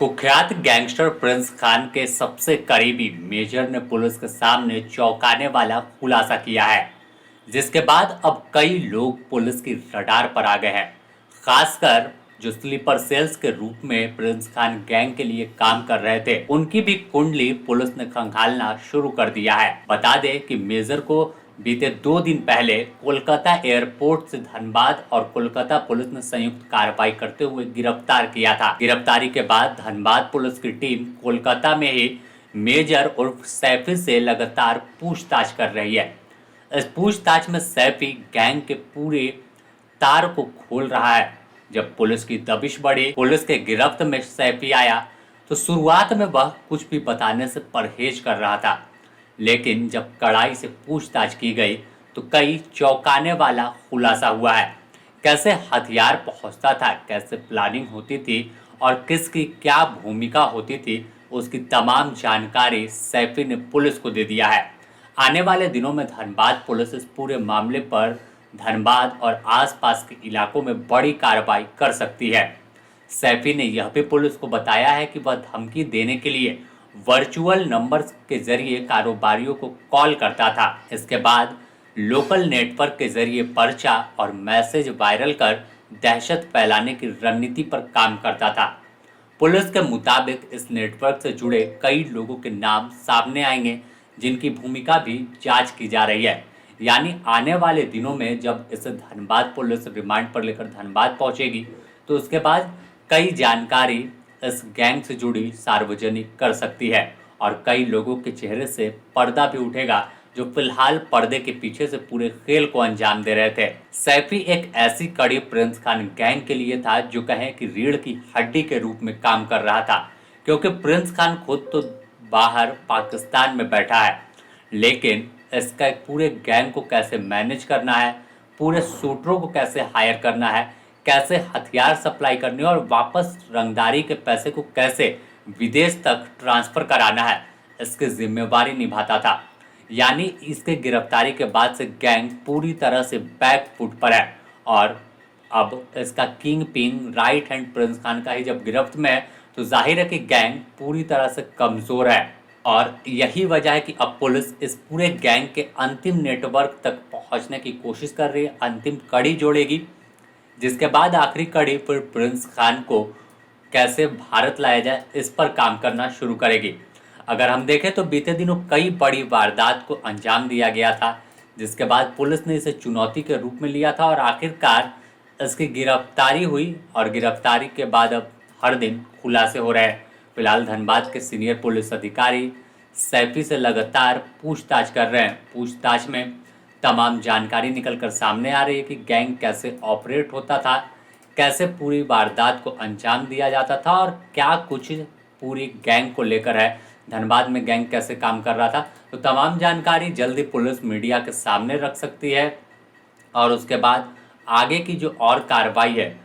कुख्यात gangster Prince Khan के सबसे करीबी मेजर ने पुलिस के सामने चौंकाने वाला खुलासा किया है, जिसके बाद अब कई लोग पुलिस की रडार पर आ गए हैं। खासकर जो स्लीपर सेल्स के रूप में प्रिंस खान गैंग के लिए काम कर रहे थे, उनकी भी कुंडली पुलिस ने खंगालना शुरू कर दिया है। बता दें कि मेजर को बीते 2 दिन पहले कोलकाता एयरपोर्ट से धनबाद और कोलकाता पुलिस ने संयुक्त कार्रवाई करते हुए गिरफ्तार किया था। गिरफ्तारी के बाद धनबाद पुलिस की टीम कोलकाता में ही मेजर उर्फ सैफी से लगातार पूछताछ कर रही है। इस पूछताछ में सैफी गैंग के पूरे तार को खोल रहा है। जब पुलिस की दबिश बढ़ी, पुलिस के गिरफ्त में सैफी आया तो शुरुआत में वह कुछ भी बताने से परहेज कर रहा था, लेकिन जब कड़ाई से पूछताछ की गई तो कई चौंकाने वाला खुलासा हुआ है। कैसे हथियार पहुंचता था, कैसे प्लानिंग होती थी और किसकी क्या भूमिका होती थी, उसकी तमाम जानकारी सैफी ने पुलिस को दे दिया है। आने वाले दिनों में धनबाद पुलिस इस पूरे मामले पर धनबाद और आसपास के इलाकों में बड़ी कार्रवाई कर सकती है। सैफी ने यह भी पुलिस को बताया है कि वह धमकी देने के लिए वर्चुअल नंबर्स के जरिए कारोबारियों को कॉल करता था। इसके बाद लोकल नेटवर्क के जरिए पर्चा और मैसेज वायरल कर दहशत फैलाने की रणनीति पर काम करता था। पुलिस के मुताबिक इस नेटवर्क से जुड़े कई लोगों के नाम सामने आएंगे, जिनकी भूमिका भी जांच की जा रही है। यानी आने वाले दिनों में जब इसे धनबाद पुलिस रिमांड पर लेकर धनबाद पहुंचेगी तो उसके बाद कई जानकारी इस गैंग से जुड़ी सार्वजनिक कर सकती है और कई लोगों के चेहरे से पर्दा भी उठेगा जो फिलहाल पर्दे के पीछे से पूरे खेल को अंजाम दे रहे थे। सैफी एक ऐसी कड़ी प्रिंस खान गैंग के लिए था जो कहें कि रीढ़ की हड्डी के रूप में काम कर रहा था, क्योंकि प्रिंस खान खुद तो बाहर पाकिस्तान में बैठा है, लेकिन इसका एक पूरे गैंग को कैसे मैनेज करना है, पूरे शूटरों को कैसे हायर करना है, कैसे हथियार सप्लाई करनी है और वापस रंगदारी के पैसे को कैसे विदेश तक ट्रांसफर कराना है, इसकी जिम्मेवारी निभाता था। यानी इसके गिरफ्तारी के बाद से गैंग पूरी तरह से बैक फुट पर है और अब इसका king pin right hand Prince Khan का ही जब गिरफ्त में है तो जाहिर है कि गैंग पूरी तरह से कमज़ोर है और यही वजह है कि अब पुलिस इस पूरे गैंग के अंतिम नेटवर्क तक पहुंचने की कोशिश कर रही है, अंतिम कड़ी जोड़ेगी, जिसके बाद आखिरी कड़ी पर प्रिंस खान को कैसे भारत लाया जाए इस पर काम करना शुरू करेगी। अगर हम देखें तो बीते दिनों कई बड़ी वारदात को अंजाम दिया गया था, जिसके बाद पुलिस ने इसे चुनौती के रूप में लिया था और आखिरकार इसकी गिरफ्तारी हुई और गिरफ्तारी के बाद अब हर दिन खुलासे हो रहे हैं। फिलहाल धनबाद के सीनियर पुलिस अधिकारी सैफी से लगातार पूछताछ कर रहे हैं। पूछताछ में तमाम जानकारी निकल कर सामने आ रही है कि गैंग कैसे ऑपरेट होता था, कैसे पूरी वारदात को अंजाम दिया जाता था और क्या कुछ पूरी गैंग को लेकर है, धनबाद में गैंग कैसे काम कर रहा था। तो तमाम जानकारी जल्दी पुलिस मीडिया के सामने रख सकती है और उसके बाद आगे की जो और कार्रवाई है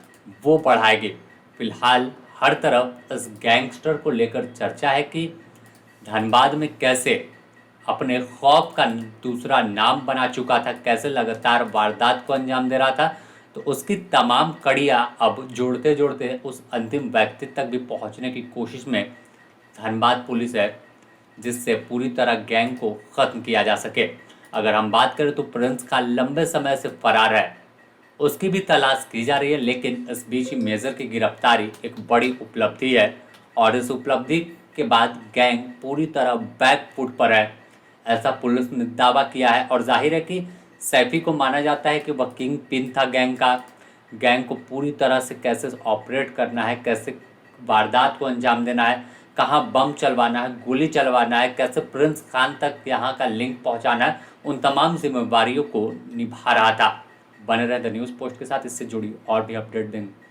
वो बढ़ाएगी। फिलहाल हर तरफ इस गैंगस्टर को लेकर चर्चा है कि धनबाद में कैसे अपने खौफ का दूसरा नाम बना चुका था, कैसे लगातार वारदात को अंजाम दे रहा था। तो उसकी तमाम कड़ियाँ अब जोड़ते जोड़ते उस अंतिम व्यक्ति तक भी पहुंचने की कोशिश में धनबाद पुलिस है, जिससे पूरी तरह गैंग को ख़त्म किया जा सके। अगर हम बात करें तो प्रिंस खान लंबे समय से फरार है, उसकी भी तलाश की जा रही है, लेकिन इस बीच ही मेजर की गिरफ्तारी एक बड़ी उपलब्धि है और इस उपलब्धि के बाद गैंग पूरी तरह बैक फुट पर है, ऐसा पुलिस ने दावा किया है। और जाहिर है कि सैफी को माना जाता है कि वह किंग पिन था गैंग का। गैंग को पूरी तरह से कैसे ऑपरेट करना है, कैसे वारदात को अंजाम देना है, कहाँ बम चलवाना है, गोली चलवाना है, कैसे प्रिंस खान तक यहाँ का लिंक पहुँचाना है, उन तमाम जिम्मेवारियों को निभा रहा था। बने रहे द न्यूज़ पोस्ट के साथ, इससे जुड़ी और भी अपडेट देंगे।